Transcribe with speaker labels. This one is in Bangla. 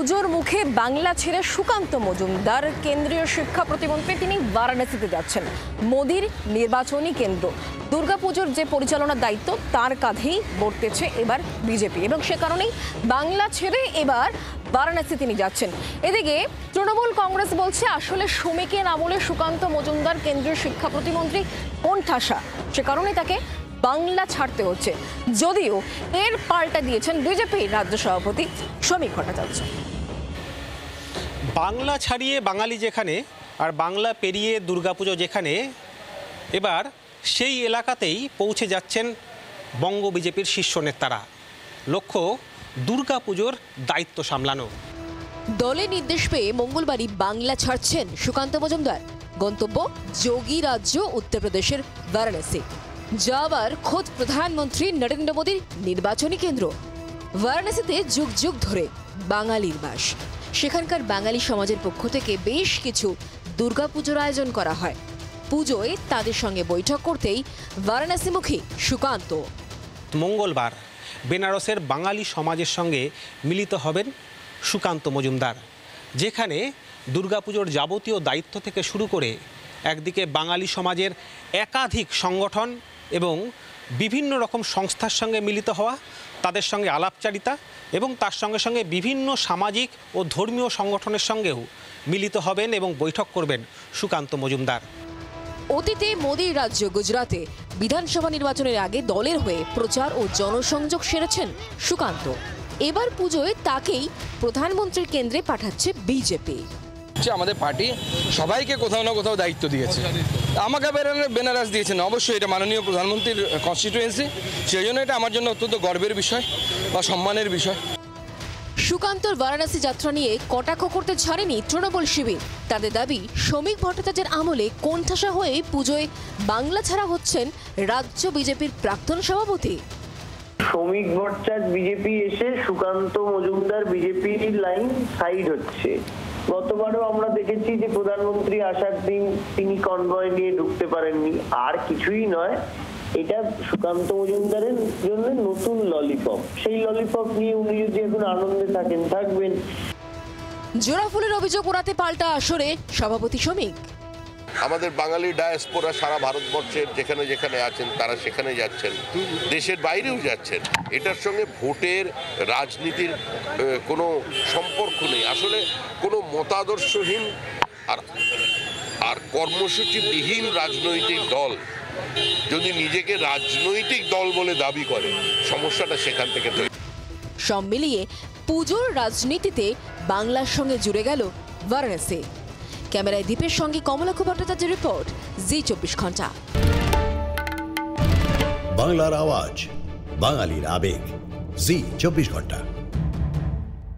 Speaker 1: পুজোর মুখে বাংলা ছেড়ে সুকান্ত মজুমদার কেন্দ্রীয় শিক্ষা প্রতিমন্ত্রী তিনি বারাণসীতে যাচ্ছেন। মোদির নির্বাচনী কেন্দ্র দুর্গাপুজোর যে পরিচালনার দায়িত্ব তার কাঁধেই বর্তেছে এবার বিজেপি এবং সে কারণেই বাংলা ছেড়ে এবার বারাণসী তিনি যাচ্ছেন। এদিকে তৃণমূল কংগ্রেস বলছে আসলে শ্রমিকের আমলে সুকান্ত মজুমদার কেন্দ্রীয় শিক্ষা প্রতিমন্ত্রী কোণঠাসা, সে কারণে তাকে বাংলা ছাড়তে হচ্ছে। যদিও এর পাল্টা দিয়েছেন বিজেপি রাজ্য সভাপতি শ্রমিক ভট্টাচার্য।
Speaker 2: বাংলা ছাড়িয়ে বাঙালি যেখানে আর বাংলা পেরিয়ে দুর্গাপুজো যেখানে, এবার সেই এলাকাতেই পৌঁছে যাচ্ছেন বঙ্গ বিজেপির শীর্ষ নেতারা। লক্ষ্য দুর্গাপুজোর দায়িত্ব সামলানো।
Speaker 3: দলের নির্দেশ পেয়ে মঙ্গলবারই বাংলা ছাড়ছেন সুকান্ত মজুমদার। গন্তব্য যোগী রাজ্য উত্তরপ্রদেশের বারাণসী। যাবার খোদ প্রধানমন্ত্রী নরেন্দ্র মোদীর নির্বাচনী কেন্দ্র। বারাণসীতে যুগ যুগ ধরে বাঙালির বাস। সেখানকার বাঙালি সমাজের পক্ষ থেকে বেশ কিছু দুর্গাপুজোর আয়োজন করা হয়। পুজোয় তাদের সঙ্গে বৈঠক করতেই বারাণসীমুখী সুকান্ত।
Speaker 2: মঙ্গলবার বেনারসের বাঙালি সমাজের সঙ্গে মিলিত হবেন সুকান্ত মজুমদার, যেখানে দুর্গাপুজোর যাবতীয় দায়িত্ব থেকে শুরু করে একদিকে বাঙালি সমাজের একাধিক সংগঠন এবং বিভিন্ন রকম সংস্থার সঙ্গে মিলিত হওয়া, তাদের সঙ্গে আলাপচারিতা এবং তার সঙ্গে সঙ্গে বিভিন্ন সামাজিক ও ধর্মীয় সংগঠনের সঙ্গেও মিলিত হবেন এবং বৈঠক করবেন সুকান্ত মজুমদার।
Speaker 3: অতীতে মোদীর রাজ্য গুজরাতে বিধানসভা নির্বাচনের আগে দলের হয়ে প্রচার ও জনসংযোগ সেরেছেন সুকান্ত। এবার পুজোয় তাকেই প্রধানমন্ত্রীর কেন্দ্রে পাঠাচ্ছে বিজেপি।
Speaker 4: আমাদের পার্টি সবাইকে কোথাও না কোথাও দায়িত্ব দিয়েছে, আমাকে বেনারস দিয়েছেন। অবশ্যই এটা মাননীয় প্রধানমন্ত্রীর কনস্টিটিউয়েন্সি, সেই জন্য এটা আমার জন্য অত্যন্ত গর্বের বিষয় বা সম্মানের বিষয়।
Speaker 3: সুকান্তর বারাণসী যাত্রা নিয়ে কটাক্ষ করতে ছাড়েনি তৃণমূল শিবির। তাদের দাবি শ্রমিক ভট্টাচার্যের আমলে কোণঠাসা হয়ে পুজোয় বাংলা ছাড়া হচ্ছেন রাজ্য বিজেপির প্রাক্তন সভাপতি।
Speaker 5: শ্রমিক ভট্টাচার্য বিজেপি এসে সুকান্ত মজুমদার বিজেপির লাইন সাইড হচ্ছে। গতবারও আমরা দেখেছি যে প্রধানমন্ত্রী আসার দিন তিনি কনভয় নিয়ে ঢুকতে পারেননি। আর কিছুই নয়, এটা সুকান্ত মজুমদারের জন্য নতুন ললিপপ। সেই ললিপপ নিয়ে উনি যদি এখন আনন্দে থাকেন, থাকবেন।
Speaker 3: জোড়াফুলের অভিযোগ ওড়াতে পাল্টা আসরে সভাপতি শ্রমিক।
Speaker 6: আমাদের বাঙালি ডায়াসপোরা সারা ভারতবর্ষের যেখানে যেখানে আছেন তারা সেখানে যাচ্ছেন, দেশের বাইরেও যাচ্ছেন। এটার সঙ্গে ভোটের রাজনীতির কোনো সম্পর্ক নেই। আসলে কোনো মতাদর্শহীন আর কর্মসূচিবিহীন রাজনৈতিক দল যদি নিজেকে রাজনৈতিক দল বলে দাবি করে, সমস্যাটা সেখান থেকে তৈরি।
Speaker 3: সব মিলিয়ে পুজোর রাজনীতিতে বাংলার সঙ্গে জুড়ে গেল বারাণসী। ক্যামেরায় দীপের সঙ্গে কমলাক্ষ ভট্টাচার্যের রিপোর্ট, জি24 ঘন্টা।
Speaker 7: বাংলার আওয়াজ, বাঙালির আবেগ, জি24 ঘন্টা।